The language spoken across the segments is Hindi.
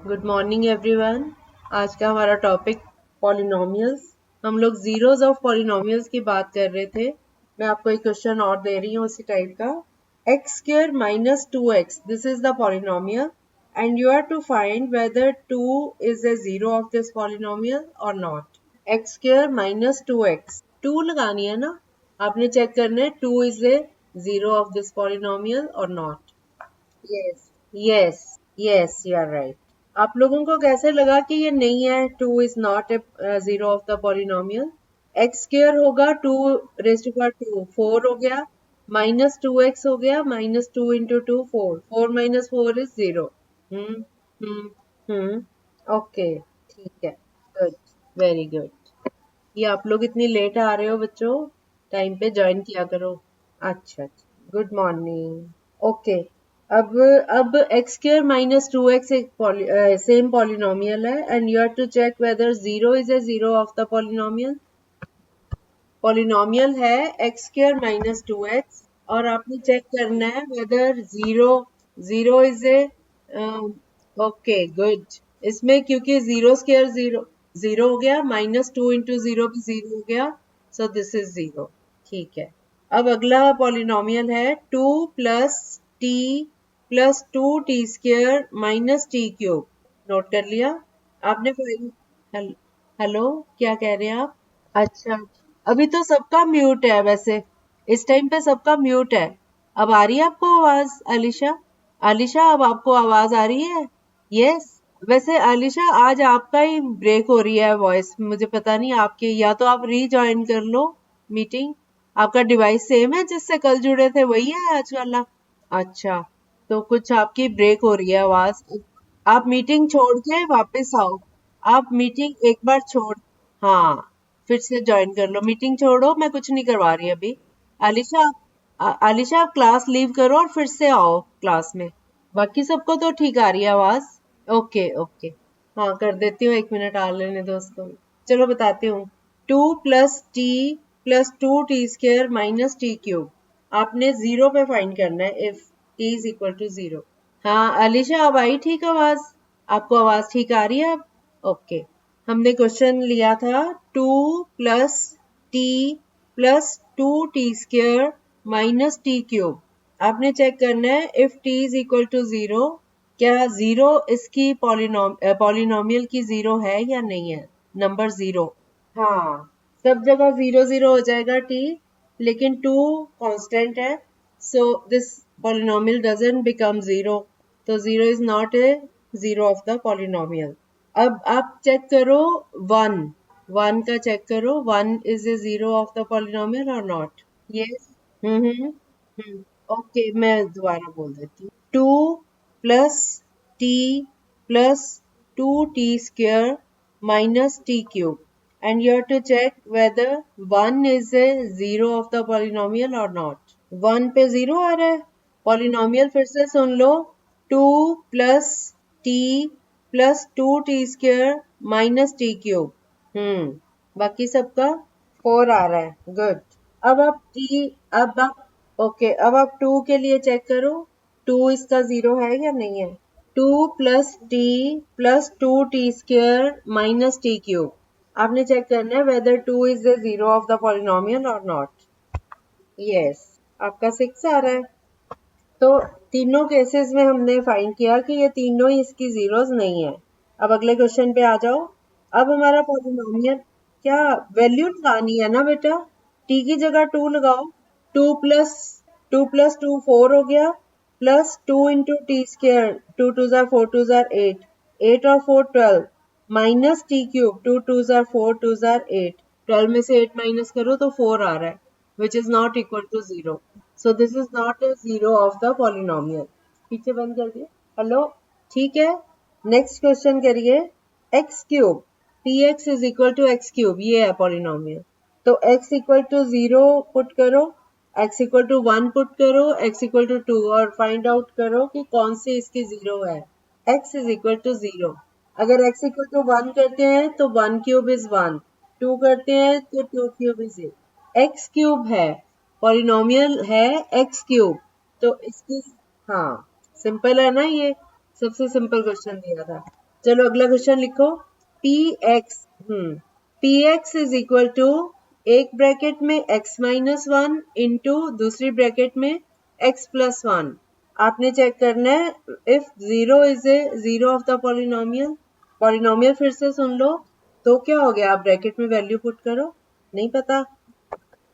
Good morning everyone. आज का हमारा टॉपिक पॉलिनोमियल्स। हम लोग जीरोस ऑफ पॉलिनोमियल्स की बात कर रहे थे। मैं आपको एक क्वेश्चन और दे रही हूँ उसी टाइप का। X square minus 2x, this is the polynomial and you are to find whether 2 is a zero of this polynomial और not. X square minus 2x, 2 लगानी है ना, आपने चेक करना है 2 is a zero of this polynomial और not. Yes yes yes, you are right. आप लोगों को कैसे लगा कि ये नहीं है, 2 is not a zero of the polynomial. X square होगा 2 रेज टू पावर 2, 4 हो गया, माइनस 2x हो गया, minus 2 into 2 4, 4 minus 4 is 0। Hmm okay, ठीक है, गुड, वेरी गुड। ये आप लोग इतनी लेट आ रहे हो बच्चों, टाइम पे ज्वाइन किया करो। अच्छा, गुड मॉर्निंग। ओके, अब एक्स स्क्र माइनस 2x एक सेम पॉलिनोमियल है and you have to check whether 0 is a zero of the polynomial. Polynomial है एक्स स्क्र माइनस 2x और आपने चेक करना है whether 0 is a, okay good. इसमें क्योंकि 0 स्क्र 0 हो गया, माइनस 2 इंटू 0 भी 0 हो गया, सो दिस इज 0। ठीक है, अब अगला पॉलिनोमियल है 2 plus T plus 2t square minus t cube. Note कर लिया आपने? हेलो, क्या कह रहे हैं आप? अच्छा, अभी तो सबका म्यूट है वैसे, इस टाइम पे सबका म्यूट है। अब आ रही है आपको आवाज आलिशा? आलिशा, अब आपको आवाज आ रही है? यस। वैसे आलिशा, आज आपका ही ब्रेक हो रही है वॉइस, मुझे पता नहीं आपके, या तो आप रीजॉइन कर लो मीटिंग। आपका डिवाइस सेम है जिससे कल जुड़े थे, वही है आज वाला? अच्छा, तो कुछ आपकी ब्रेक हो रही है आवाज। आप मीटिंग छोड़ के वापस आओ। आप मीटिंग एक बार छोड़, हाँ, फिर से ज्वाइन कर लो। मीटिंग छोड़ो, मैं कुछ नहीं करवा रही अभी। आलिशा, आलिशा, आप क्लास लीव करो और फिर से आओ क्लास में। बाकी सबको तो ठीक आ रही है आवाज। ओके ओके, हाँ कर देती हूँ, 1 मिनट आ लेने दो उसको। चलो बताती हूँ। 2 + t + 2t² minus t cube. आपने 0 पे फाइंड करना है if t is equal to 0। हाँ अलीशा, अब आई ठीक आवाज? आपको आवाज ठीक आ रही है अब? ओके, हमने क्वेश्चन लिया था 2 + t + 2t² minus t cube. आपने चेक करना है if t is equal to 0, क्या 0 इसकी पॉलिनोमियल की 0 है या नहीं है, नंबर 0। हाँ, सब जगह 0 0 हो जाएगा t, लेकिन 2 कांस्टेंट है, so this polynomial doesn't become 0, तो 0 is not a zero of the polynomial। अब आप चेक करो 1, 1 का चेक करो, 1 is a zero of the polynomial or not? yes। Okay, मैं दोबारा बोल देती हूँ। 2 + t + 2t² minus t cube and you have to check whether 1 is a zero of the polynomial or not। 1 पे 0 आ रहा है। पॉलिनोमियल फिर से सुन लो, 2 + t + 2t² minus t cube. बाकी सबका 4 आ रहा है, गुड। अब आप t, अब आप, ओके, अब आप 2 के लिए चेक करो, 2 इसका 0 है या नहीं है। 2 + t + 2t² minus t cube. आपने चेक करना है whether 2 is the zero of the polynomial और नॉट। यस, आपका 6 आ रहा है। तो तीनों केसेस में हमने फाइंड किया कि ये तीनों ही इसकी जीरोस नहीं है। अब अगले क्वेश्चन पे आ जाओ। अब हमारा पॉलिनोमियल, क्या वैल्यू लगानी है ना बेटा, t की जगह 2 लगाओ। 2 + 2 4 हो गया, plus 2 into T square, 2 2 jar 4 2 jar 8, 8 और 4 12, minus t cube, 2 2 jar 4 2 jar 8, 12 में से 8 माइनस करो तो 4 आ रहा है, which is not equal to 0, so this is not a zero of the polynomial। पीछे बंद कर दिया, हेलो, ठीक है। नेक्स्ट क्वेश्चन करिए। X cube px is equal to x cube, ये है पॉलिनोमियल। तो x इक्वल टू 0 पुट करो, x इक्वल टू 1 पुट करो, x इक्वल टू 2, और फाइंड आउट करो कि कौन से इसकी 0 है। x is equal to 0। अगर x इक्वल टू 1 करते हैं तो 1 क्यूब इज 1, 2 करते हैं तो 2 क्यूब इज 8, एक्स क्यूब है, पॉलिनोमियल है एक्स क्यूब, तो इसकी, हाँ सिंपल है ना, ये सबसे सिंपल क्वेश्चन दिया था। चलो अगला क्वेश्चन लिखो। P x is equal to एक ब्रैकेट में x माइनस वन इंटू दूसरी ब्रैकेट में x प्लस वन। आपने चेक करना है if zero is a zero of the polynomial. Polynomial फिर से सुन लो तो क्या हो गया, आप ब्रैकेट में वैल्यू पुट करो। नहीं पता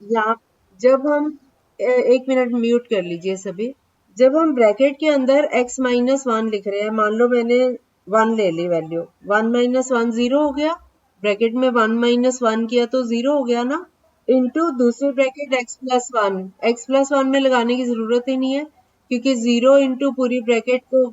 यहाँ जब हम एक मिनट म्यूट कर लीजिए सभी। जब हम ब्रैकेट के अंदर x माइनस वन लिख रहे हैं, मान लो मैंने वन ले ली value, one minus one zero हो गया, ब्रैकेट में वन माइनस वन किया तो जीरो हो गया ना, इंटू दूसरी ब्रैकेट एक्स प्लस वन में लगाने की जरूरत ही नहीं है क्योंकि जीरो इंटू पूरी ब्रैकेट को,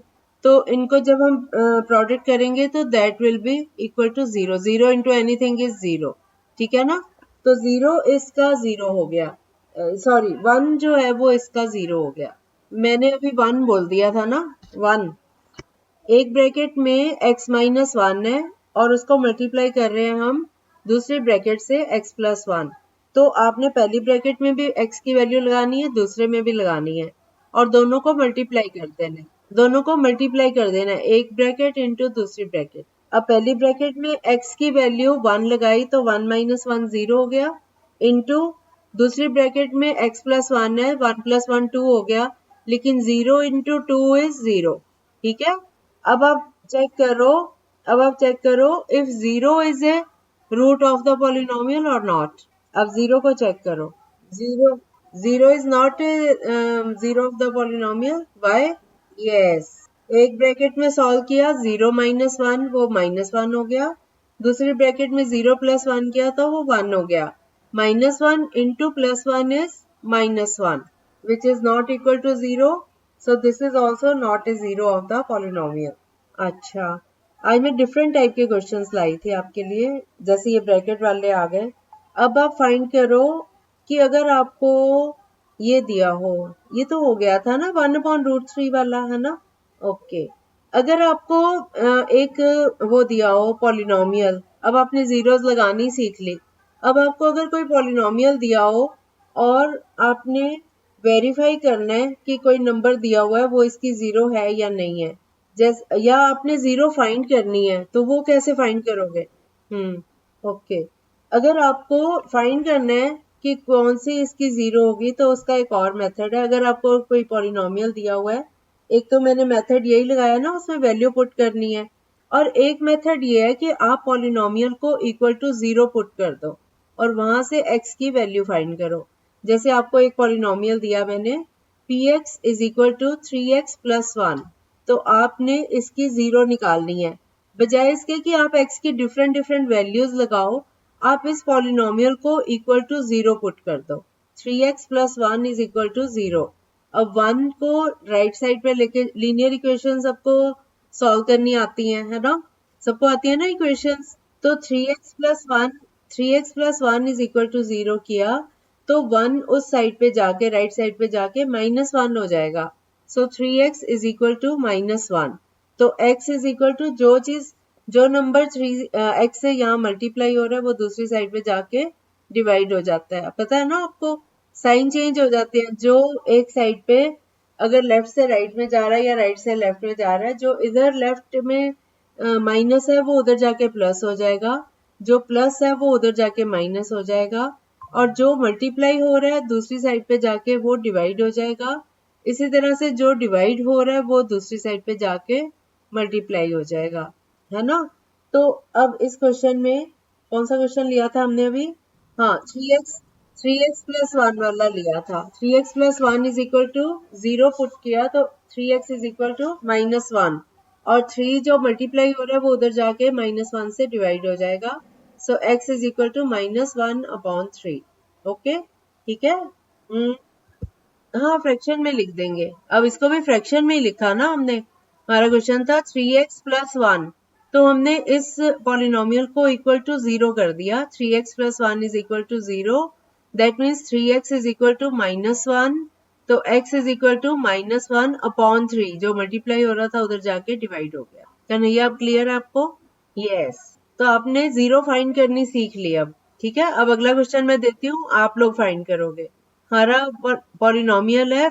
तो इनको जब हम प्रोडक्ट करेंगे तो that will be equal to zero. Zero into anything is zero, ठीक है ना। तो जीरो इसका जीरो हो गया, सॉरी वन जो है वो इसका जीरो हो गया। मैंने अभी वन बोल दिया था ना, वन। एक ब्रैकेट में x माइनस वन है और उसको मल्टीप्लाई कर रहे हैं हम दूसरी ब्रैकेट से x प्लस वन। तो आपने पहली ब्रैकेट में भी x की वैल्यू लगानी है, दूसरे में भी लगानी है और दोनों को मल्टीप्लाई कर देना है। दोनों को मल्टीप्लाई कर देना है, एक ब्रैकेट इंटू दूसरी ब्रैकेट। अब पहली ब्रैकेट में x की वैल्यू वन लगाई तो वन माइनस वन जीरो हो गया, इंटू दूसरी ब्रैकेट में x प्लस वन है, वन प्लस वन टू हो गया, लेकिन zero into two is zero, ठीक है। अब आप चेक करो if zero is a root of the polynomial और नॉट। अब जीरो को चेक करो, zero zero is not a zero of the polynomial. Why? Yes, एक ब्रैकेट में सॉल्व किया, जीरो माइनस वन वो माइनस वन हो गया, दूसरी ब्रैकेट में जीरो प्लस वन किया तो वो वन हो गया। Minus one into plus one is minus one which is not equal to zero, so this is also not a zero of the polynomial. अच्छा, आज मैं डिफरेंट टाइप के क्वेश्चंस लाई थी आपके लिए, जैसे ये ब्रैकेट वाले आ गए। अब आप फाइंड करो कि अगर आपको ये दिया हो, ये तो हो गया था ना वन अपॉन रूट थ्री वाला, है ना। ओके, अगर आपको एक वो दिया हो पॉलिनोमियल, अब आपने जीरोस लगानी सीख ली। अब आपको अगर कोई पॉलिनोमियल दिया हो और आपने वेरीफाई करना है कि कोई नंबर दिया हुआ है वो इसकी जीरो है या नहीं है, जैसे या आपने जीरो फाइंड करनी है, तो वो कैसे फाइंड करोगे? ओके, अगर आपको फाइंड करना है कि कौन सी इसकी जीरो होगी तो उसका एक और मेथड है। अगर आपको कोई पॉलिनोमियल दिया हुआ है, एक तो मैंने मेथड यही लगाया ना, उसमें वैल्यू पुट करनी है, और एक मेथड ये है कि आप पॉलिनोमियल को इक्वल टू जीरो पुट कर दो और वहां से x की वैल्यू फाइंड करो। जैसे आपको एक पॉलिनोमियल दिया मैंने, px is equal to three x plus one, तो आपने इसकी जीरो निकालनी है। बजाय इसके कि आप x की डिफरेंट डिफरेंट वैल्यूज लगाओ, आप इस पॉलिनोमियल को इक्वल टू जीरो पुट कर दो। Three x plus one is equal to zero. अब वन को राइट साइड पे लेके लीनियर इक्वेशन सबको सॉल्व करनी आती है ना, सबको आती है ना इक्वेशंस। तो three x plus one is equal to zero किया तो वन उस साइड पे जाके राइट साइड पे जाके माइनस वन हो जाएगा। So three x is equal to minus one. तो x इज इक्वल टू जो नंबर थ्री एक्स से यहाँ मल्टीप्लाई हो रहा है वो दूसरी साइड पे जाके डिवाइड हो जाता है। पता है ना आपको, साइन चेंज हो जाते हैं। जो एक साइड पे अगर लेफ्ट से राइट में जा रहा है या राइट से लेफ्ट में जा रहा है, जो इधर लेफ्ट में माइनस है वो उधर जाके प्लस हो जाएगा, जो प्लस है वो उधर जाके माइनस हो जाएगा, और जो मल्टीप्लाई हो रहा है दूसरी साइड पे जाके वो डिवाइड हो जाएगा। इसी तरह से जो डिवाइड हो रहा है वो दूसरी साइड पे जाके मल्टीप्लाई हो जाएगा, है ना। तो अब इस क्वेश्चन में कौन सा क्वेश्चन लिया था हमने अभी? हाँ, थ्री एक्स प्लस वन वाला लिया था। Three x plus one is equal to zero put किया तो three x is equal to minus one, और थ्री जो मल्टीप्लाई हो रहा है वो उधर जाके माइनस वन से डिवाइड हो जाएगा। So x is equal to minus one upon three. Okay, ठीक है। हाँ, फ्रैक्शन में लिख देंगे। अब इसको भी फ्रैक्शन में ही लिखा ना हमने। हमारा क्वेश्चन था थ्री एक्स प्लस वन, तो हमने इस पॉलिनोमियल को इक्वल टू जीरो कर दिया। Three x plus one is equal to zero, that means three x is equal to minus one. तो x is equal to minus one upon three, जो मल्टीप्लाई हो रहा था उधर जाके डिवाइड हो गया। कन्हैया अब क्लियर है आपको? यस, तो आपने जीरो फाइंड करनी सीख ली अब, ठीक है। अब अगला क्वेश्चन मैं देती हूँ, आप लोग फाइंड करोगे। हमारा पॉलिनोमियल है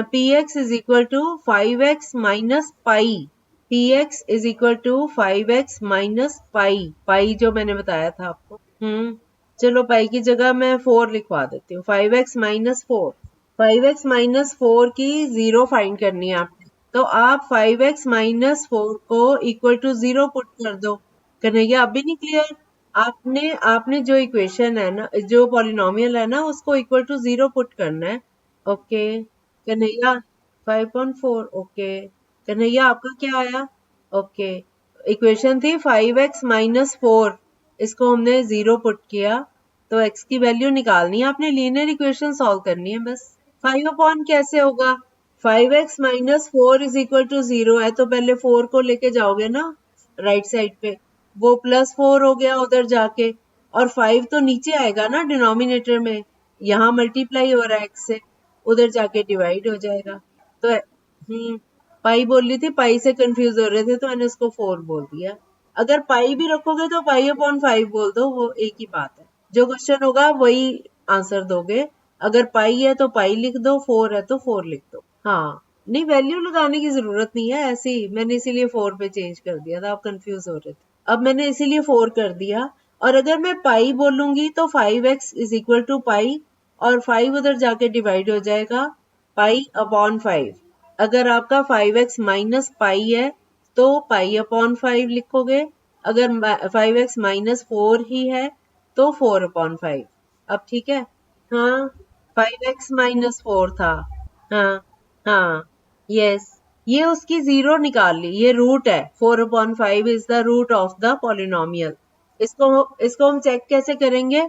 p x is equal to five x minus pi. px is equal to 5x minus pi जो मैंने बताया था आपको। चलो पाई की जगह मैं 4 लिखवा देती हूँ। 5x माइनस 4, 5x माइनस 4 की जीरो फाइंड करनी है आपने, तो आप 5x माइनस 4 को इक्वल टू 0 पुट कर दो। कन्हैया अब भी नहीं क्लियर? आपने आपने जो इक्वेशन है ना, जो पॉलिनोमियल है ना, उसको इक्वल टू 0 पुट करना है। ओके कन्हैया, 5.4। ओके कन्हैया, आपका क्या आया? ओके, इक्वेशन थी 5x माइनस 4, इसको हमने 0 पुट किया, तो x की वैल्यू निकालनी है आपने, लीनियर इक्वेशन सॉल्व करनी है बस। 5 अपॉन कैसे होगा? 5x minus 4 is equal to 0 है, तो पहले 4 को लेके जाओगे ना राइट साइड पे, वो प्लस 4 हो गया उधर जाके, और 5 तो नीचे आएगा ना डिनोमिनेटर में, यहाँ मल्टीप्लाई हो रहा है x से, उधर जाके डिवाइड हो जाएगा। तो पाई बोल रही थी, पाई से कंफ्यूज हो रहे थे तो मैंने उसको 4 बोल दिया। अगर पाई भी रखोगे तो पाई अपॉन 5 बोल दो, वो एक ही बात है। जो क्वेश्चन होगा वही आंसर दोगे। अगर पाई है तो पाई लिख दो, 4 है तो 4 लिख दो। हाँ, नहीं वैल्यू लगाने की जरूरत नहीं है, ऐसे ही मैंने इसीलिए 4 पे चेंज कर दिया था, आप कंफ्यूज हो रहे थे। अब मैंने इसीलिए 4 कर दिया, और अगर मैं पाई बोलूंगी तो 5x इज इक्वल टू पाई, और 5 उधर जाके डिवाइड हो जाएगा, पाई अपॉन 5। अगर आपका 5x माइनस पाई है तो पाई अपॉन 5 लिखोगे, अगर 5x माइनस 4 ही है तो 4 अपॉन 5। अब ठीक है? हाँ, 5x माइनस 4 था। हाँ हाँ, यस, ये उसकी जीरो निकाल ली, ये रूट है। 4 upon 5 is the root of the polynomial. इसको हम चेक कैसे करेंगे?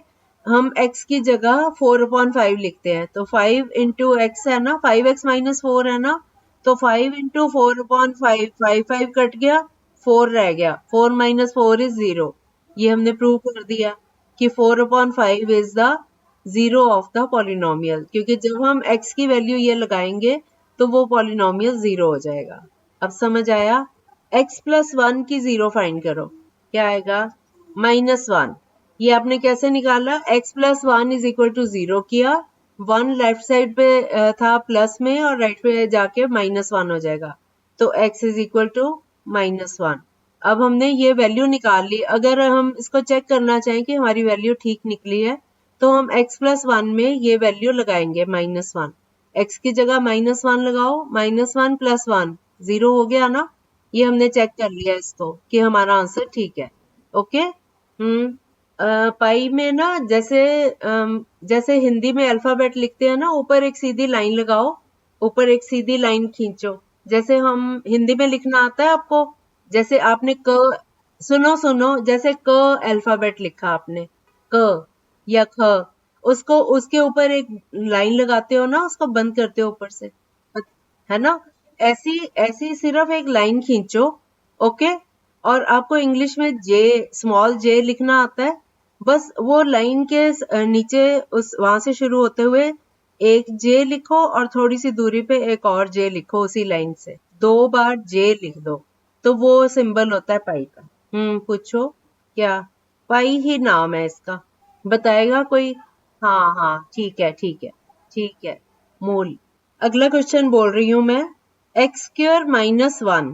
हम x की जगह 4 अपॉन 5 लिखते हैं, तो 5 इंटू एक्स है ना, 5x माइनस 4 है ना, तो 5 इंटू 4 अपॉन 5, 5 कट गया, 4 रह गया, 4 माइनस 4 इज 0। ये हमने प्रूव कर दिया कि 4 upon 5 is the zero of the polynomial, क्योंकि जब हम x की वैल्यू ये लगाएंगे तो वो पॉलिनोमियल जीरो हो जाएगा। अब समझ आया? x प्लस 1 की जीरो फाइंड करो, क्या आएगा? -1। ये आपने कैसे निकाला? x plus 1 is equal to 0 किया, 1 लेफ्ट साइड पे था प्लस में, और राइट पे जाके -1 हो जाएगा, तो x इज इक्वल टू -1। अब हमने ये वैल्यू निकाल ली। अगर हम इसको चेक करना चाहें कि हमारी वैल्यू ठीक निकली है, तो हम x प्लस 1 में ये वैल्यू लगाएंगे -1। x की जगह -1 लगाओ, -1 प्लस 1 0 हो गया ना। ये हमने चेक कर लिया इसको कि हमारा आंसर ठीक है। ओके। पाई में ना, जैसे हिंदी में अल्फाबेट लिखते हैं ना, ऊपर एक सीधी लाइन लगाओ, ऊपर एक सीधी लाइन खींचो, जैसे हम हिंदी में लिखना आता है आपको। जैसे आपने क, सुनो सुनो, जैसे क अल्फाबेट लिखा आपने, क या ख, उसको उसके ऊपर एक लाइन लगाते हो ना, उसको बंद करते हो ऊपर से, है ना? ऐसी ऐसी सिर्फ एक लाइन खींचो। ओके। और आपको इंग्लिश में जे, स्मॉल जे लिखना आता है, बस वो लाइन के नीचे उस वहां से शुरू होते हुए एक जे लिखो, और थोड़ी सी दूरी पे एक और जे लिखो, उसी लाइन से 2 बार जे लिख दो, तो वो सिंबल होता है पाई का। पूछो क्या? पाई ही नाम है इसका, बताएगा कोई? हाँ हाँ, ठीक है ठीक है ठीक है, मूल। अगला क्वेश्चन बोल रही हूं मैं। X square minus 1,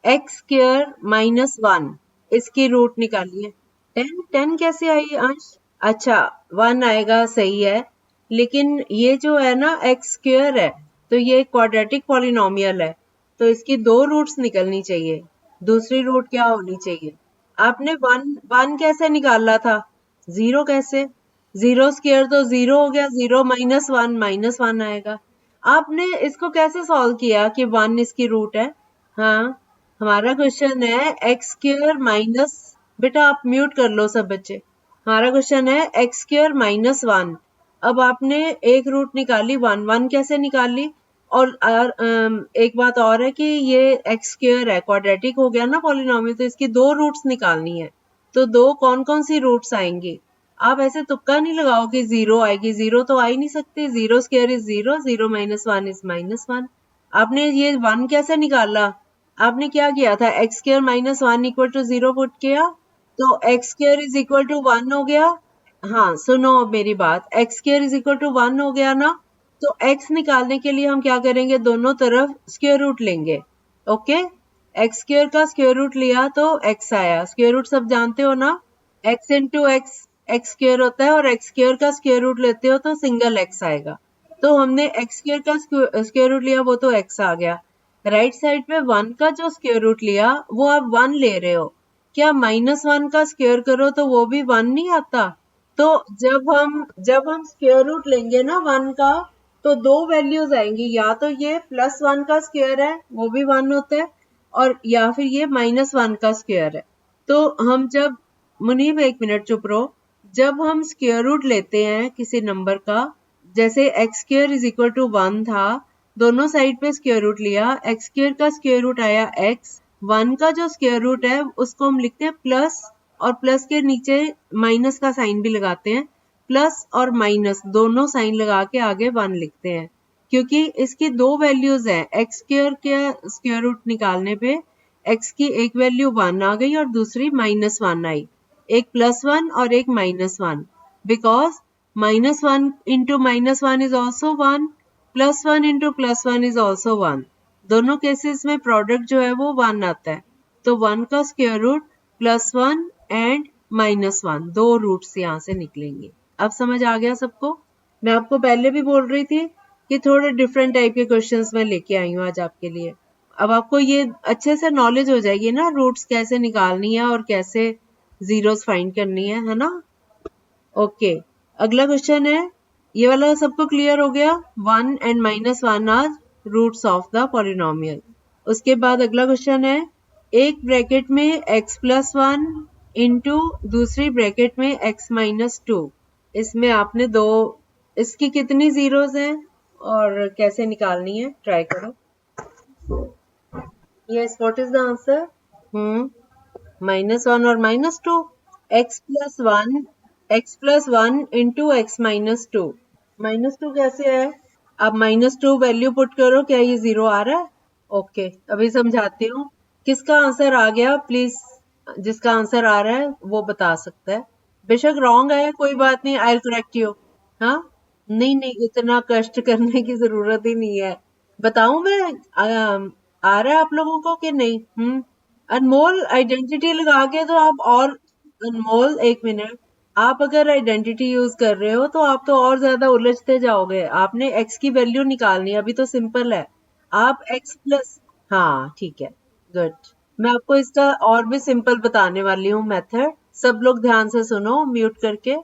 x square minus 1, इसकी रूट निकालिए। 10 कैसे आई अंश? अच्छा, 1 आएगा, सही है, लेकिन ये जो है ना एक्स स्क्र है, तो ये क्वाड्रेटिक पॉलिनोमियल है, तो इसकी 2 रूट्स निकलनी चाहिए। दूसरी रूट क्या होनी चाहिए? आपने 1 कैसे निकाला था? 0 कैसे? 0 स्क्वायर तो 0 हो गया, 0 माइनस 1 -1 आएगा। आपने इसको कैसे सॉल्व किया कि 1 इसकी रूट है? हाँ, हमारा क्वेश्चन है एक्स स्क्वायर माइनस, बेटा आप म्यूट कर लो सब बच्चे। हमारा क्वेश्चन है एक्स स्क्वायर माइनस 1। अब आपने एक रूट निकाली 1 कैसे निकाली? और एक बात और है कि ये एक्स स्क्वायर है, क्वाड्रेटिक हो गया ना पॉलिनोमियल, तो इसकी 2 रूट्स निकालनी है। तो 2 कौन कौन सी रूट्स आएंगी? आप ऐसे तुक्का नहीं लगाओ कि 0 आएगी, 0 तो आ ही नहीं सकती। 0 स्क्वायर इज 0, 0 माइनस 1 इज -1। आपने ये 1 कैसे निकाला? आपने क्या किया था? X square minus 1 equal to 0 put किया, तो x square is equal to 1 हो गया। हाँ सुनो अब मेरी बात, x square is equal to 1 हो गया ना, तो x निकालने के लिए हम क्या करेंगे? दोनों तरफ स्क्वायर रूट लेंगे। ओके, एक्स स्क्वायर का स्क्वायर रूट लिया तो एक्स आया, स्क्वायर रूट सब जानते हो ना, x into x x square होता है, और एक्स स्क्वायर का स्क्वायर रूट लेते हो तो सिंगल एक्स आएगा। तो हमने एक्स स्क्वायर का स्क्वायर रूट लिया, वो तो एक्स आ गया। राइट साइड पे 1 का जो स्क्वायर रूट लिया वो आप 1 ले रहे हो, क्या -1 का स्क्वायर करो तो वो भी 1 नहीं आता? तो जब हम स्क्वायर रूट लेंगे ना 1 का, तो दो वैल्यूज आएंगी, या तो ये +1 का स्क्वायर है वो भी 1 होता है, और या फिर ये -1 का स्क्वायर है। तो हम जब, मुनीब एक मिनट चुप रहो, जब हम स्क्वायर रूट लेते हैं किसी नंबर का, जैसे x square is equal to 1 था, दोनों साइड पे स्क्वायर रूट लिया, एक्स स्क्वायर का स्क्वायर रूट आया एक्स, 1 का जो स्क्वायर रूट है उसको हम लिखते हैं प्लस, और प्लस के नीचे माइनस का साइन भी लगाते हैं, प्लस और माइनस दोनों साइन लगा के आगे 1 लिखते हैं, क्योंकि इसकी दो वैल्यूज हैं, एक्स स्क्वायर के स्क्वायर रूट निकालने पे एक्स की एक वैल्यू 1 आ गई और दूसरी -1 आई, एक +1 और एक -1, because -1 into -1 is also 1, +1 into +1 is also 1, दोनों केसेस में प्रोडक्ट जो है वो 1 आता है। तो 1 का स्क्वायर रूट +1 एंड -1 दो रूट्स यहाँ से निकलेंगे। अब समझ आ गया सबको? मैं आपको पहले भी बोल रही थी कि थोड़े डिफरेंट टाइप के क्वेश्चंस मैं लेके आई हूँ आज आपके लिए। अब आपको ये अच्छे से नॉलेज हो जाएगी ना, रूट्स कैसे निकालनी है और कैसे जीरोस फाइंड करनी है ना? ओके, अगला क्वेश्चन है, ये वाला सबको क्लियर हो गया, 1 and -1 are roots of the polynomial. उसके बाद अगला क्वेश्चन है, एक ब्रैकेट में x+1 इंटू दूसरी ब्रैकेट में x-2, इसमें आपने दो, इसकी कितनी जीरोस हैं और कैसे निकालनी है, ट्राई करो। Yes, what is the answer? -1 और -2, x+1 इंटू x-2, -2 कैसे है? अब -2 वैल्यू पुट करो, क्या ये 0 आ रहा है? ओके, अभी समझाती हूँ। किसका आंसर आ गया प्लीज, जिसका आंसर आ रहा है वो बता सकता है, बेशक रॉन्ग है कोई बात नहीं, आई विल करेक्ट यू। हाँ, नहीं नहीं, इतना कष्ट करने की जरूरत ही नहीं है। बताऊं मैं, आ रहा है आप लोगों को कि नहीं? अनमोल आइडेंटिटी लगा के तो आप और, अनमोल एक मिनट, आप अगर आइडेंटिटी यूज कर रहे हो तो आप तो और ज्यादा उलझते जाओगे। आपने x की वैल्यू निकालनी है, अभी तो सिंपल है, आप x+, हाँ ठीक है, गुड। मैं आपको इसका और भी सिंपल बताने वाली हूँ मेथड, सब लोग ध्यान से सुनो म्यूट करके।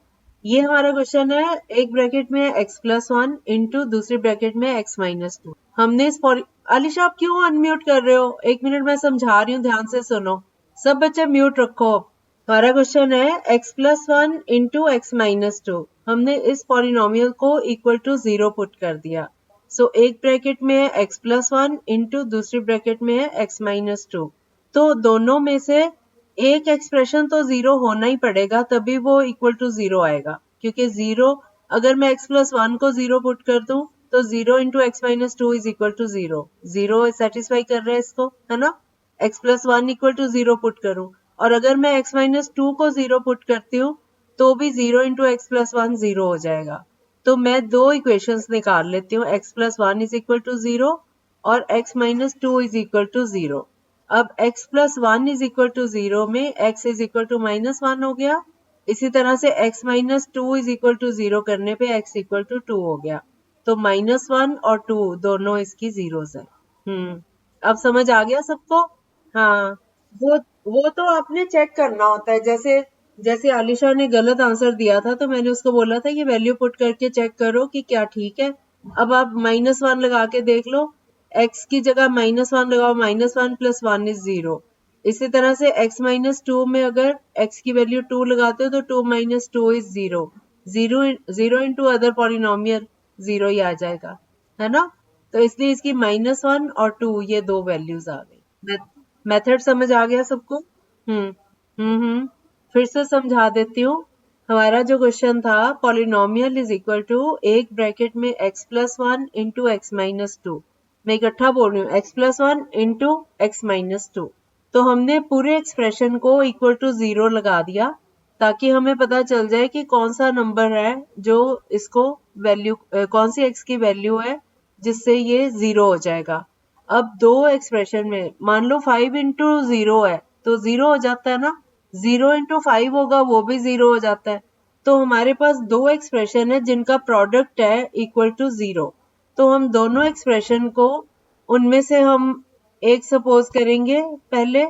ये हमारा क्वेश्चन है, एक ब्रैकेट में x+1 इंटू दूसरी ब्रैकेट में x-2, हमने इस आलिशा आप क्यों अनम्यूट कर रहे हो? एक मिनट, मैं समझा रही हूँ, ध्यान से सुनो, सब बच्चे म्यूट रखो। हमारा क्वेश्चन है x+1 इंटू x-2, हमने इस पॉलिनोमियल को इक्वल टू 0 पुट कर दिया। सो एक ब्रैकेट में है x+1 इंटू दूसरी ब्रैकेट में है x-2, तो दोनों में से एक एक्सप्रेशन तो 0 होना ही पड़ेगा, तभी वो इक्वल टू 0 आएगा, क्योंकि 0, अगर मैं x+1 को 0 पुट कर दूं तो 0 into x-2 is equal to 0, 0 satisfy कर रहा है इसको, है ना? x+1 इक्वल टू 0 पुट करूं, और अगर मैं x-2 को 0 पुट करती हूँ तो भी 0 इंटू x+1 0 हो जाएगा। तो मैं दो इक्वेशंस निकाल लेती हूँ, x+1 इज इक्वल टू 0 और x-2 इज इक्वल टू 0। अब x+1 इज इक्वल टू 0 में x इज इक्वल टू -1 हो गया, इसी तरह से x-2 इज इक्वल टू 0 करने पे x इक्वल टू 2 हो गया, तो -1 और 2 दोनों इसकी जीरोस है। अब समझ आ गया सबको? हाँ, वो तो आपने चेक करना होता है, जैसे जैसे आलिशा ने गलत आंसर दिया था तो मैंने उसको बोला था ये वैल्यू पुट करके चेक करो कि क्या ठीक है। अब आप -1 लगा के देख लो, x की जगह -1 लगाओ, -1 + 1 इज 0। इसी तरह से x-2 में अगर x की वैल्यू 2 लगाते हो तो 2 - 2 इज 0, 0 इंटू अदर पॉलिनोमियल 0 ही आ जाएगा, है ना? तो इसलिए इसकी -1 और 2 ये दो वैल्यूज आ गई। मेथड समझ आ गया सबको? फिर से समझा देती हूँ। हमारा जो क्वेश्चन था, पॉलिनोमियल इज इक्वल टू एक ब्रैकेट में x+1 इंटू x-2, मैं इकट्ठा बोल रही हूँ, x+1 इंटू x-2, तो हमने पूरे एक्सप्रेशन को इक्वल टू 0 लगा दिया ताकि हमें पता चल जाए कि कौन सा नंबर है जो इसको वैल्यू, कौन सी x की वैल्यू है जिससे ये 0 हो जाएगा। अब दो एक्सप्रेशन में मान लो 5 इंटू 0 है तो 0 हो जाता है ना, 0 इंटू 5 होगा वो भी 0 हो जाता है। तो हमारे पास दो एक्सप्रेशन है जिनका प्रोडक्ट है इक्वल टू 0। तो हम दोनों एक्सप्रेशन को, उनमें से हम एक सपोज करेंगे पहले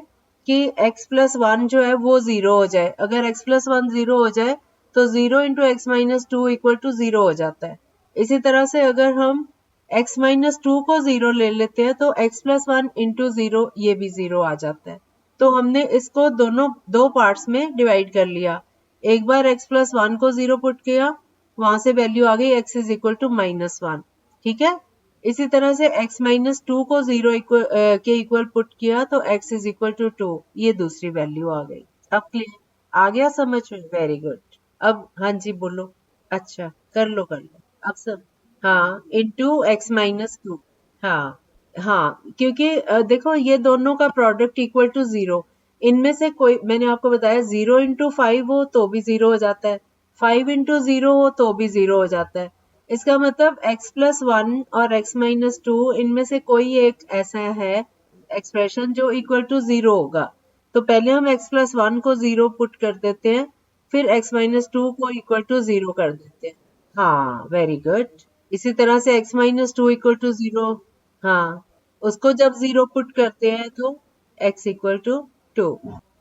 कि x प्लस वन जो है वो 0 हो जाए। अगर x प्लस वन 0 हो जाए तो 0 into x minus two equal to 0 हो जाता है। इसी तरह से अगर हम x माइनस टू को 0 ले लेते हैं तो x प्लस वन इंटू 0 ये भी 0 आ जाता है। तो हमने इसको दोनों दो पार्ट्स में डिवाइड कर लिया। एक बार x प्लस वन को 0 पुट किया, वहां से वैल्यू आ गई x is equal to minus one. ठीक है, इसी तरह से x माइनस टू को 0 के इक्वल पुट किया तो x इज इक्वल टू 2, ये दूसरी वैल्यू आ गई। अब क्लियर आ गया समझ में? Very good. अब हाँ जी बोलो। अच्छा कर लो अब सब। हाँ इंटू एक्स माइनस टू। हाँ हाँ, क्योंकि देखो ये दोनों का प्रोडक्ट इक्वल टू 0। इनमें से कोई, मैंने आपको बताया 0 इंटू 5 हो तो भी 0 हो जाता है, 5 इंटू 0 हो तो भी 0 हो जाता है। इसका मतलब x प्लस वन और x माइनस टू, इनमें से कोई एक ऐसा है एक्सप्रेशन जो इक्वल टू 0 होगा। तो पहले हम x प्लस वन को 0 पुट कर देते हैं, फिर x माइनस टू को इक्वल टू 0 कर देते हैं। हाँ वेरी गुड। इसी तरह से x minus two equal to 0। हाँ, उसको जब 0 पुट करते हैं तो x इक्वल टू 2,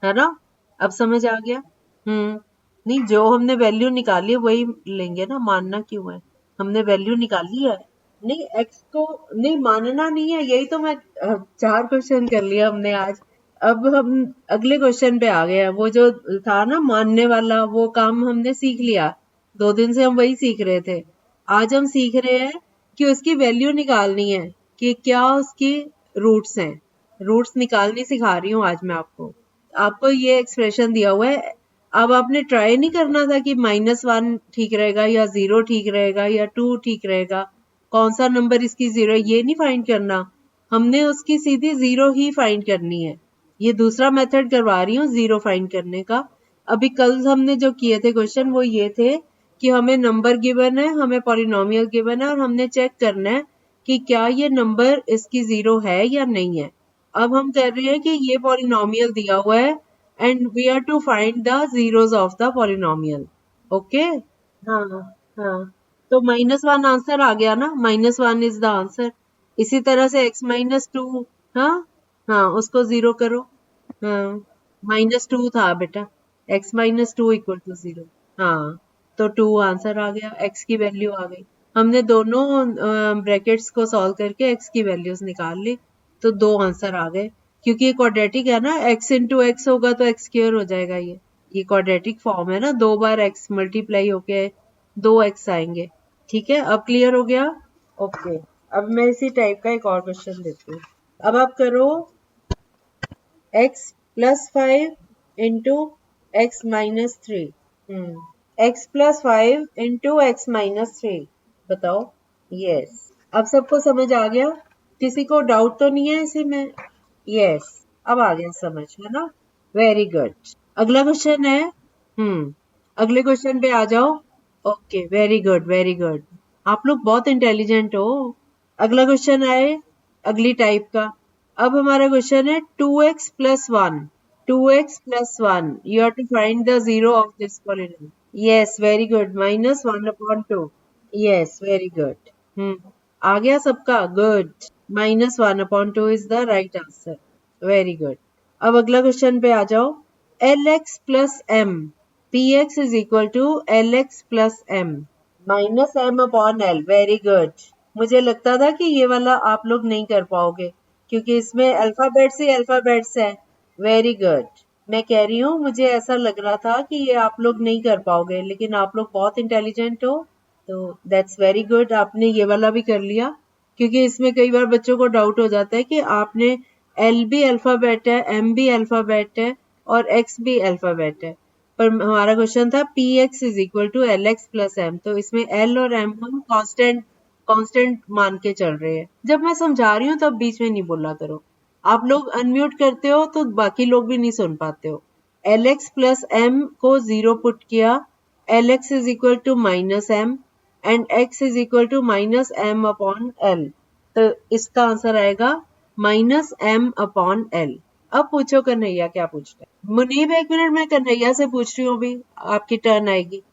है ना? अब समझ आ गया? नहीं, जो हमने वैल्यू निकाली है वही लेंगे ना, मानना क्यों है? हमने वैल्यू निकाली है। नहीं, x को नहीं मानना नहीं है, यही तो मैं 4 क्वेश्चन कर लिया हमने आज। अब हम अगले क्वेश्चन पे आ गए हैं। वो जो था ना मानने वाला, वो काम हमने सीख लिया। 2 दिन से हम वही सीख रहे थे। आज हम सीख रहे हैं कि उसकी वैल्यू निकालनी है, कि क्या उसकी रूट्स हैं। रूट्स निकालनी सिखा रही हूँ आज मैं आपको। आपको ये एक्सप्रेशन दिया हुआ है। अब आपने ट्राई नहीं करना था कि माइनस वन ठीक रहेगा या 0 ठीक रहेगा या 2 ठीक रहेगा, कौन सा नंबर इसकी 0 है, ये नहीं फाइंड करना। हमने उसकी सीधी 0 ही फाइंड करनी है। ये दूसरा मेथड करवा रही हूँ 0 फाइंड करने का। अभी कल हमने जो किए थे क्वेश्चन वो ये थे कि हमें नंबर गिवन है, हमें पॉलिनोमियल गिवन है और हमने चेक करना है कि क्या ये नंबर इसकी 0 है या नहीं है। अब हम कर रहे हैं कि ये पॉलिनोमियल दिया हुआ है and we are to find the zeros of the polynomial. Okay, हाँ हाँ, तो माइनस वन आंसर आ गया ना, minus one is the answer. इसी तरह से x माइनस टू, हाँ हाँ उसको 0 करो। हाँ, माइनस टू था बेटा, x minus two equal to 0। हाँ, तो 2 आंसर आ गया, x की वैल्यू आ गई। हमने दोनों ब्रैकेट्स को सॉल्व करके x की वैल्यूज निकाल ली, तो 2 आंसर आ गए। क्योंकि ये क्वाड्रेटिक है ना, x इंटू एक्स होगा तो x स्क्वायर हो जाएगा। ये क्वाड्रेटिक फॉर्म है ना, 2 बार x मल्टीप्लाई होके 2x आएंगे। ठीक है, अब क्लियर हो गया? ओके, अब मैं इसी टाइप का एक और क्वेश्चन देती हूँ। अब आप करो x plus 5 into x minus three. x plus 5 into x minus three, बताओ। यस, अब सबको समझ आ गया? किसी को डाउट तो नहीं है इसी में? यस, अब आ गया समझ, है ना? Very good. अगला क्वेश्चन है। अगले क्वेश्चन पे आ जाओ। Okay, very good very good, आप लोग बहुत इंटेलिजेंट हो। अगला क्वेश्चन आए अगली टाइप का। अब हमारा क्वेश्चन है 2x plus one. 2x plus one, you have to find the zero of this polynomial. Yes very good, minus one upon two. Yes very good. आ गया सबका? Good, minus one upon two is the right answer. Very good. अब अगला क्वेश्चन पे आ जाओ। lx plus m, px is equal to lx plus m minus m upon l। Very good. मुझे लगता था कि ये वाला आप लोग नहीं कर पाओगे क्योंकि इसमें अल्फाबेट्स ही अल्फाबेट्स है। वेरी गुड, मैं कह रही हूँ मुझे ऐसा लग रहा था कि ये आप लोग नहीं कर पाओगे, लेकिन आप लोग बहुत इंटेलिजेंट हो, तो दैट्स वेरी गुड, आपने ये वाला भी कर लिया। क्योंकि इसमें कई बार बच्चों को डाउट हो जाता है कि आपने एल भी अल्फाबेट है, एम भी अल्फाबेट है और एक्स भी अल्फाबेट है, पर हमारा क्वेश्चन था p x is equal to L x plus M, तो इसमें एल और एम हम कांस्टेंट मान के चल रहे हैं। जब मैं समझा रही हूँ तब बीच में नहीं बोला करो, आप लोग अनम्यूट करते हो तो बाकी लोग भी नहीं सुन पाते हो। एल एक्स प्लस एम को 0 पुट किया, l x is equal to minus m and x is equal to minus m upon l, तो इसका आंसर आएगा माइनस m अपॉन l। अब पूछो कन्हैया क्या पूछना है। मुनीब एक मिनट, मैं कन्हैया से पूछ रही हूँ, अभी आपकी टर्न आएगी।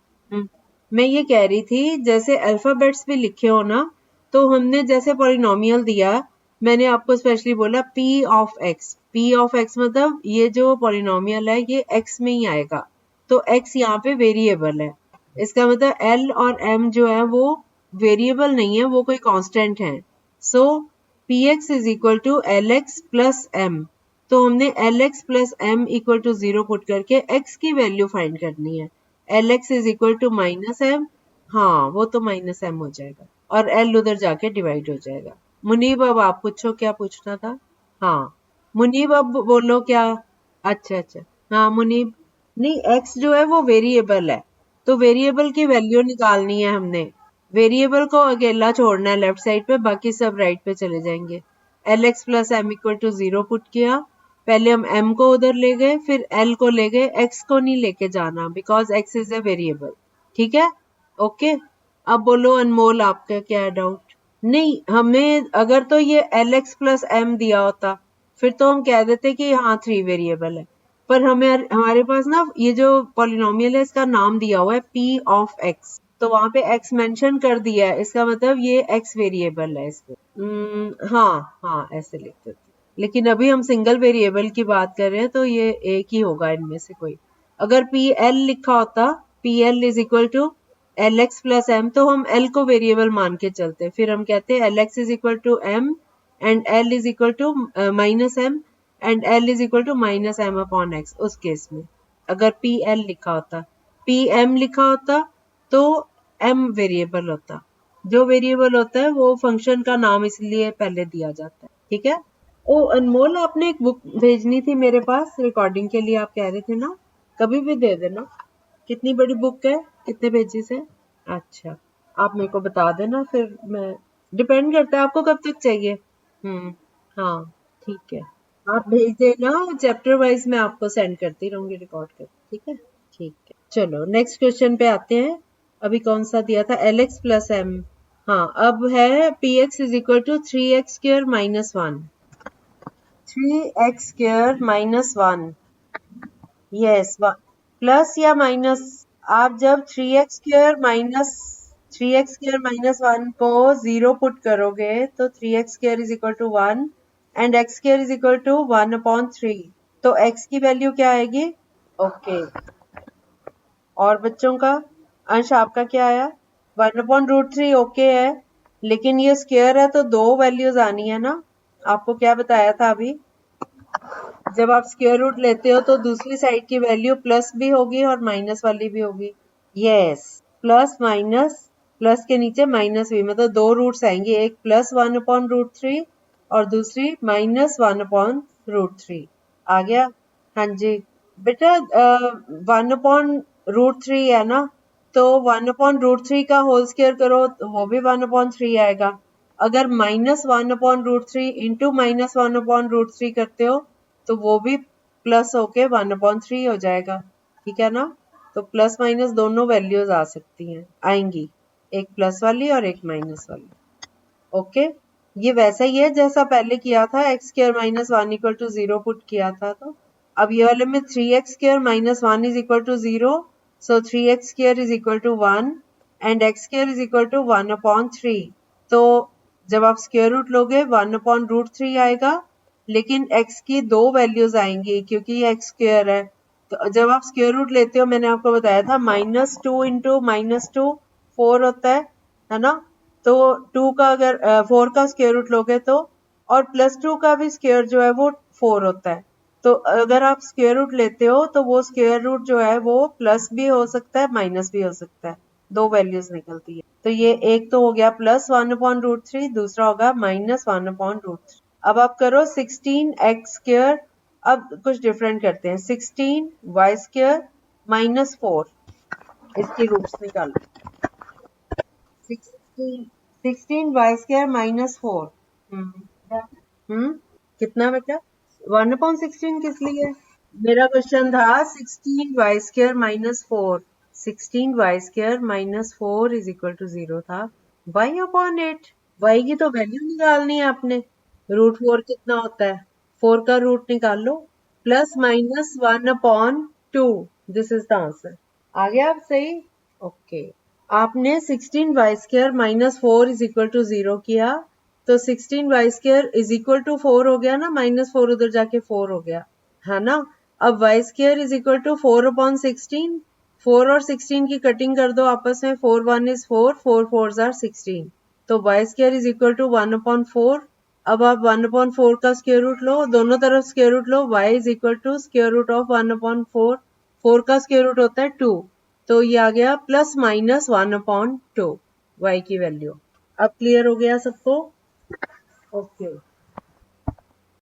मैं ये कह रही थी जैसे अल्फाबेट्स भी लिखे हो ना, तो हमने जैसे पॉलिनोमियल दिया, मैंने आपको स्पेशली बोला p of x। p of x मतलब ये जो पॉलिनोमियल है ये x में ही आएगा, तो x यहाँ पे वेरिएबल है। इसका मतलब l और m जो है वो वेरिएबल नहीं है, वो कोई कांस्टेंट है। So px is equal to lx plus m। तो हमने lx plus m equal to 0 put करके x की वैल्यू फाइंड करनी है। lx is equal to minus m, हाँ वो तो माइनस m हो जाएगा, और l उधर जाके डिवाइड हो जाएगा। मुनीब अब आप पूछो क्या पूछना था। हाँ मुनीब अब बोलो क्या। अच्छा अच्छा, हाँ मुनीब। नहीं, x जो है वो वेरिएबल है, तो वेरिएबल की वैल्यू निकालनी है हमने। वेरिएबल को अकेला छोड़ना है लेफ्ट साइड पे, बाकी सब राइट पे चले जाएंगे। lx plus m equal to 0 put किया, पहले हम m को उधर ले गए, फिर l को ले गए, x को नहीं लेके जाना because x is a variable. ठीक है, ओके। अब बोलो अनमोल, आपका क्या है डाउट। नहीं, हमें अगर तो ये lx प्लस m दिया होता फिर तो हम कह देते कि हाँ 3 वेरिएबल है, पर हमें हमारे पास ना ये जो पॉलिनोमियल है इसका नाम दिया हुआ है p ऑफ x, तो वहां पे x मेंशन कर दिया है, इसका मतलब ये x वेरिएबल है इसमें। हाँ हाँ ऐसे लिख देते, लेकिन अभी हम सिंगल वेरिएबल की बात कर रहे हैं तो ये एक ही होगा इनमें से कोई। अगर पी एल लिखा होता, p l is equal to L x plus M, तो हम एल को वेरिएबल मान के चलते, फिर हम कहते हैं l x is equal to m and l is equal to minus m and l is equal to minus m upon x. उस केस में अगर पी एल लिखा होता, पी एम लिखा होता तो एम वेरिएबल होता। जो वेरिएबल होता है वो फंक्शन का नाम इसलिए पहले दिया जाता है। ठीक है। ओ अनमोल, आपने एक बुक भेजनी थी मेरे पास रिकॉर्डिंग के लिए, आप कह रहे थे ना, कभी भी दे देना। कितनी बड़ी बुक है, कितने पेजेस है। अच्छा, आप मेरे को बता देना, फिर मैं, डिपेंड करता है आपको कब तक चाहिए। हाँ ठीक है, आप भेज देना, चैप्टर वाइज मैं आपको सेंड करती रहूंगी रिकॉर्ड कर। ठीक है ठीक है, चलो नेक्स्ट क्वेश्चन पे आते हैं। अभी कौन सा दिया था, एल एक्स प्लस एम। हाँ अब है p x is equal to 3x square minus 1। 3x square minus 1, yes, plus या माइनस। आप जब 3x स्क्वायर माइनस 1 को 0 पुट करोगे तो 3x square is equal to 1 and x square is equal to 1 upon 3, तो x की वैल्यू क्या आएगी। ओके, और बच्चों का अंश आपका क्या आया, 1 अपॉन रूट 3। ओके है, लेकिन ये स्क्वायर है तो दो वैल्यूज आनी है ना। आपको क्या बताया था अभी, जब आप स्क्वायर रूट लेते हो तो दूसरी साइड की वैल्यू प्लस भी होगी और माइनस वाली भी होगी। यस, प्लस माइनस, प्लस के नीचे माइनस भी, मतलब दो रूट्स आएंगे, एक प्लस 1 अपॉन रूट 3 और दूसरी माइनस 1 अपॉन रूट 3। आ गया। हाँ जी बेटा, 1 अपॉन रूट 3 है ना, तो 1 अपॉन रूट 3 का होल स्क्वायर करो तो वो भी 1 अपॉन 3 आएगा। अगर minus 1 upon root 3 into minus 1 upon root 3 करते हो तो वो भी प्लस होके 1 अपॉन 3 हो जाएगा। ठीक है ना, तो प्लस माइनस दोनों वैल्यूज आ सकती हैं, आएंगी, एक प्लस वाली और एक माइनस वाली। ओके, ये वैसा ही है जैसा पहले किया था, x square minus 1 equal to 0 put किया था। तो अब ये वाले में 3x square minus 1 is equal to 0, so 3x square is equal to 1 and x square is equal to 1 upon 3। तो जब आप स्क्वायर रूट लोगे 1 अपॉन रूट 3 आएगा, लेकिन x की दो वैल्यूज आएंगी क्योंकि ये x स्क्वायर है। तो जब आप स्क्वायर रूट लेते हो, मैंने आपको बताया था माइनस 2 इंटू माइनस 2 4 होता है ना, तो 2 का अगर 4 का स्क्वायर रूट लोगे तो, और प्लस 2 का भी स्क्वायर जो है वो 4 होता है। तो अगर आप स्क्वायर रूट लेते हो तो वो स्क्वायर रूट जो है वो प्लस भी हो सकता है माइनस भी हो सकता है, दो वैल्यूज निकलती है। तो ये एक तो हो गया प्लस 1 अपॉन रूट 3, दूसरा होगा माइनस 1 अपॉन रूट 3। अब आप करो 16x स्क्वायर, अब कुछ डिफरेंट करते हैं, 16y स्क्वायर माइनस 4, इसकी रूट्स निकालो। 16y स्क्वायर माइनस 4, कितना बेटा, 1 अपॉन 16 किस लिए, मेरा क्वेश्चन था 16y square minus 4, 16y square minus 4 is equal to 0 था, y अपॉन 8, y की तो वैल्यू निकालनी है आपने। रूट 4 कितना होता है? 4 का रूट निकाल लो, plus minus 1/2, this is the answer. आ गया आप सही? ओके। आपने 16y² minus 4 is equal to 0 किया, तो 16y² इज इक्वल टू 4 हो गया ना, माइनस 4 उधर जाके 4 हो गया, है ना। अब y² इज इक्वल टू 4/16, 4 और 16 की कटिंग कर दो आपस में, 4 1 इज 4, 4 4 आर 16, तो y² इज इक्वल टू 1/4। अब आप 1/4 का स्क्वायर रूट लो, दोनों तरफ स्क्वायर रूट लो, y is equal to square root of 1/4, 4 का स्क्वायर रूट होता है 2, तो ये आ गया प्लस माइनस 1/2 y की वैल्यू। अब क्लियर हो गया सबको? ओके।